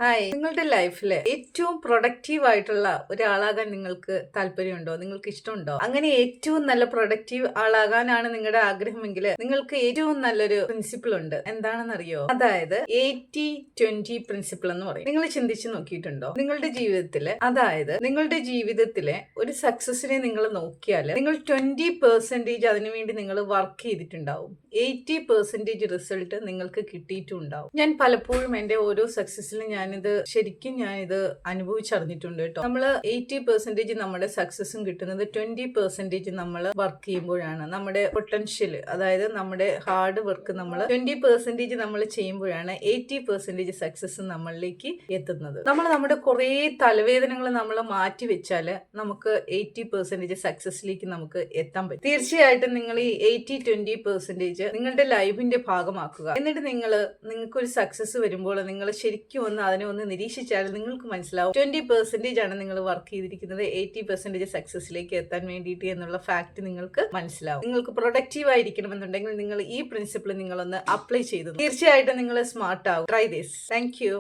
Hi, നിങ്ങളുടെ ലൈഫില് ഏറ്റവും പ്രൊഡക്റ്റീവ് ആയിട്ടുള്ള ഒരാളാകാൻ നിങ്ങൾക്ക് താല്പര്യമുണ്ടോ? നിങ്ങൾക്ക് ഇഷ്ടമുണ്ടോ? അങ്ങനെ ഏറ്റവും നല്ല പ്രൊഡക്റ്റീവ് ആളാകാനാണ് നിങ്ങളുടെ ആഗ്രഹമെങ്കിൽ നിങ്ങൾക്ക് ഏറ്റവും നല്ലൊരു പ്രിൻസിപ്പിൾ ഉണ്ട്. എന്താണെന്നറിയോ? അതായത് 80-20 പ്രിൻസിപ്പിൾ എന്ന് പറയും. നിങ്ങൾ ചിന്തിച്ചു നോക്കിയിട്ടുണ്ടോ? നിങ്ങളുടെ ജീവിതത്തിലെ ഒരു സക്സസിനെ നിങ്ങൾ നോക്കിയാൽ നിങ്ങൾ 20% അതിനുവേണ്ടി നിങ്ങൾ വർക്ക് ചെയ്തിട്ടുണ്ടാവും. 80% റിസൾട്ട് നിങ്ങൾക്ക് കിട്ടിയിട്ടുണ്ടാവും. ഞാൻ പലപ്പോഴും എന്റെ ഓരോ സക്സസിലും ഞാനിത് അനുഭവിച്ചറിഞ്ഞിട്ടുണ്ട് കേട്ടോ. നമ്മൾ 80% നമ്മുടെ സക്സസും കിട്ടുന്നത് 20% നമ്മൾ വർക്ക് ചെയ്യുമ്പോഴാണ്. നമ്മുടെ പൊട്ടൻഷ്യൽ, അതായത് നമ്മുടെ ഹാർഡ് വർക്ക് നമ്മൾ 20% നമ്മൾ ചെയ്യുമ്പോഴാണ് 80% സക്സസ് നമ്മളിലേക്ക് എത്തുന്നത്. നമ്മുടെ കുറേ തലവേദനകൾ നമ്മൾ മാറ്റി വെച്ചാൽ നമുക്ക് 80% സക്സസിലേക്ക് നമുക്ക് എത്താൻ പറ്റും. തീർച്ചയായിട്ടും നിങ്ങൾ ഈ 80-20% നിങ്ങളുടെ ലൈഫിന്റെ ഭാഗമാക്കുക. എന്നിട്ട് നിങ്ങൾക്കൊരു സക്സസ് വരുമ്പോൾ നിങ്ങൾ ശരിക്കും അതിനെ ഒന്ന് നിരീക്ഷിച്ചാൽ നിങ്ങൾക്ക് മനസ്സിലാവും 20% ആണ് നിങ്ങൾ വർക്ക് ചെയ്തിരിക്കുന്നത് 80% സക്സസിലേക്ക് എത്താൻ വേണ്ടിയിട്ട് എന്നുള്ള ഫാക്ട് നിങ്ങൾക്ക് മനസ്സിലാവും. നിങ്ങൾക്ക് പ്രൊഡക്റ്റീവ് ആയിരിക്കണമെന്നുണ്ടെങ്കിൽ നിങ്ങൾ ഈ പ്രിൻസിപ്പിൾ നിങ്ങളൊന്ന് അപ്ലൈ ചെയ്തു തീർച്ചയായിട്ടും നിങ്ങൾ സ്മാർട്ട് ആവും. Try this. Thank you.